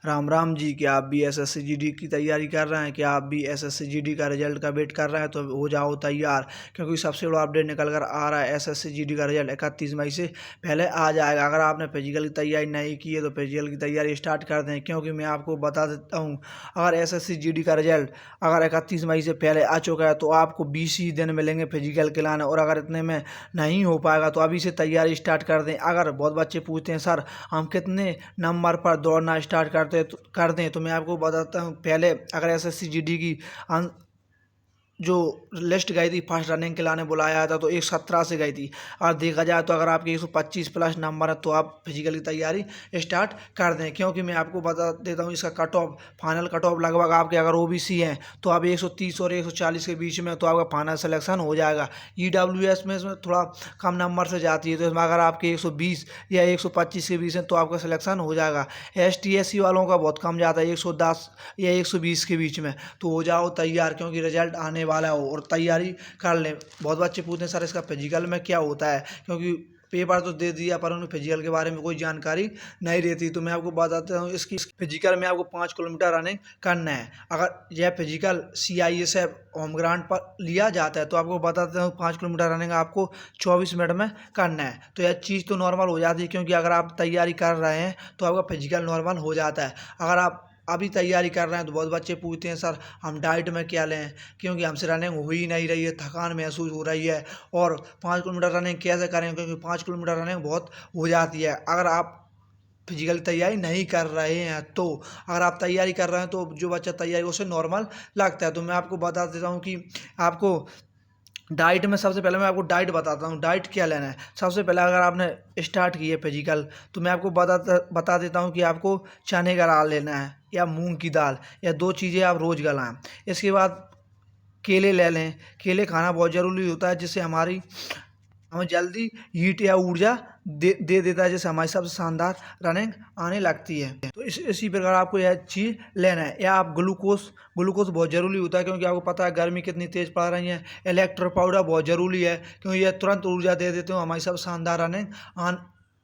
राम राम जी। क्या आप भी एसएससी जीडी की तैयारी कर रहे हैं? क्या आप भी एसएससी जीडी का रिजल्ट का वेट कर रहे हैं? तो हो जाओ तैयार, क्योंकि सबसे बड़ा अपडेट निकल कर आ रहा है। एसएससी जीडी का रिजल्ट 31 मई से पहले आ जाएगा। अगर आपने फिजिकल की तैयारी नहीं की है तो फिजिकल की तैयारी स्टार्ट कर दें, क्योंकि मैं आपको बता देता हूँ, अगर एसएससी जीडी का रिजल्ट अगर 31 मई से पहले आ चुका है तो आपको 20 ही दिन मिलेंगे फिजिकल के लाने, और अगर इतने में नहीं हो पाएगा तो अभी से तैयारी स्टार्ट कर दें। अगर बहुत बच्चे पूछते हैं सर हम कितने नंबर पर दौड़ना स्टार्ट कर दें, तो मैं आपको बताता हूँ। पहले अगर एसएससी जीडी की जो लिस्ट गई थी फर्स्ट रनिंग के लाने बुलाया था तो 117 से गई थी। और देखा जाए तो अगर आपके 125 प्लस नंबर है तो आप फिजिकल की तैयारी स्टार्ट कर दें, क्योंकि मैं आपको बता देता हूँ इसका cut off, final cut off लगभग आपके अगर ओबीसी हैं तो आप 130 और 140 के बीच में तो आपका फाइनल सिलेक्शन हो जाएगा। ईडब्ल्यूएस में इसमें थोड़ा कम नंबर से जाती है, तो इसमें अगर आपके 120 या 125 के बीच में तो आपका सिलेक्शन हो जाएगा। ST SC वालों का बहुत कम जाता है, 110 या 120 के बीच में। तो हो जाओ तैयार, क्योंकि रिजल्ट आने वाला हो और तैयारी कर लें। बहुत बच्चे पूछते हैं सर इसका फिजिकल में क्या होता है, क्योंकि पेपर तो दे दिया पर उन्हें फिजिकल के बारे में कोई जानकारी नहीं रहती। तो मैं आपको बताता हूँ, इसकी फिजिकल में आपको 5 किलोमीटर रनिंग करना है। अगर यह फिजिकल CISF होम ग्राउंड पर लिया जाता है तो आपको बताता हूँ 5 किलोमीटर रनिंग आपको 24 मिनट में करना है। तो यह चीज़ तो नॉर्मल हो जाती है, क्योंकि अगर आप तैयारी कर रहे हैं तो आपका फिजिकल नॉर्मल हो जाता है। अगर आप अभी तैयारी कर रहे हैं तो बहुत बच्चे पूछते हैं सर हम डाइट में क्या लें, क्योंकि हमसे रनिंग हो ही नहीं रही है, थकान महसूस हो रही है, और 5 किलोमीटर रनिंग कैसे करें, क्योंकि 5 किलोमीटर रनिंग बहुत हो जाती है। अगर आप फिजिकल तैयारी नहीं कर रहे हैं तो, अगर आप तैयारी कर रहे हैं तो जो बच्चा तैयारी उसे नॉर्मल लगता है। तो मैं आपको बता देता हूँ कि आपको डाइट में सबसे पहले मैं आपको डाइट बताता हूँ, डाइट क्या लेना है। सबसे पहले अगर आपने स्टार्ट की है फिजिकल तो मैं आपको बता देता हूँ कि आपको चने का दाल लेना है या मूंग की दाल, या 2 चीज़ें आप रोज़ गलाएं। इसके बाद केले ले लें। केले खाना बहुत ज़रूरी होता है, जिससे हमें जल्दी हीट या ऊर्जा दे देता है, जिससे हमारी सबसे शानदार रनिंग आने लगती है। तो इसी प्रकार आपको यह चीज़ लेना है। या आप ग्लूकोज बहुत ज़रूरी होता है, क्योंकि आपको पता है गर्मी कितनी तेज़ पड़ रही है। इलेक्ट्रो पाउडर बहुत ज़रूरी है, क्योंकि यह तुरंत ऊर्जा दे देते हो, हमारी सबसे शानदार रनिंग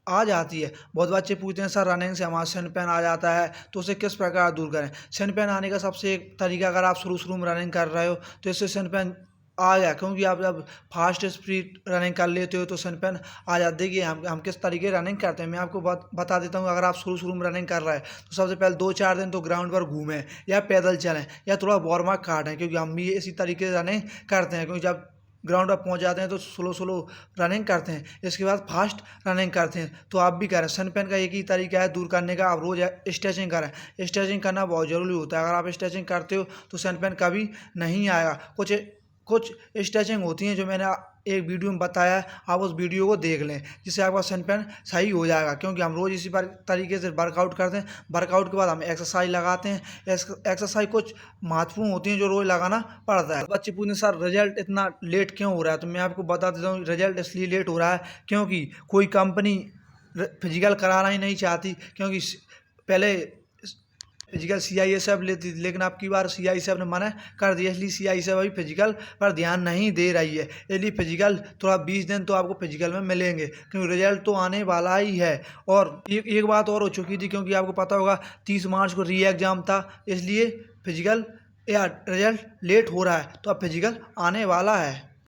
आ जाती है। बहुत बच्चे पूछते हैं सर रनिंग से हमारा सन पेन आ जाता है तो उसे किस प्रकार दूर करें। सन पेन आने का सबसे एक तरीका, अगर आप शुरू में रनिंग कर रहे हो तो इससे सन पेन आ गया, क्योंकि आप जब फास्ट स्पीड रनिंग कर लेते हो तो सन पेन आ जाते हैं। कि हम किस तरीके रनिंग करते हैं मैं आपको बता देता हूँ। अगर आप शुरू में रनिंग कर रहे हैं तो सबसे पहले 2-4 दिन तो ग्राउंड पर घूमें या पैदल चलें या थोड़ा वार्म अप काटें, क्योंकि हम भी इसी तरीके से रनिंग करते हैं। क्योंकि जब ग्राउंड पर पहुंच जाते हैं तो स्लो रनिंग करते हैं, इसके बाद फास्ट रनिंग करते हैं। तो आप भी करें। सन पेन का एक ही तरीका है दूर करने का, आप रोज़ स्ट्रेचिंग करें। स्ट्रेचिंग करना बहुत ज़रूरी होता है। अगर आप स्ट्रेचिंग करते हो तो सन पेन कभी नहीं आएगा। कुछ स्ट्रेचिंग होती हैं जो मैंने एक वीडियो में बताया है, आप उस वीडियो को देख लें, जिससे आपका सन पेन सही हो जाएगा। क्योंकि हम रोज़ इसी तरीके से वर्कआउट करते हैं। वर्कआउट के बाद हम एक्सरसाइज लगाते हैं। एक्सरसाइज कुछ महत्वपूर्ण होती हैं जो रोज़ लगाना पड़ता है। बच्चे पूछते हैं सर रिजल्ट इतना लेट क्यों हो रहा है, तो मैं आपको बता देता हूँ रिजल्ट इसलिए लेट हो रहा है क्योंकि कोई कंपनी फिजिकल कराना ही नहीं चाहती। क्योंकि पहले फिजिकल CISF लेती थी, लेकिन अब की बार CISF ने मना कर दिया, इसलिए CISF अभी फिजिकल पर ध्यान नहीं दे रही है। इसलिए फिजिकल थोड़ा 20 दिन तो आपको फिजिकल में मिलेंगे, क्योंकि रिजल्ट तो आने वाला ही है। और एक बात और हो चुकी थी, क्योंकि आपको पता होगा 30 मार्च को री एग्ज़ाम था, इसलिए फिजिकल या रिजल्ट लेट हो रहा है। तो अब फिजिकल आने वाला है।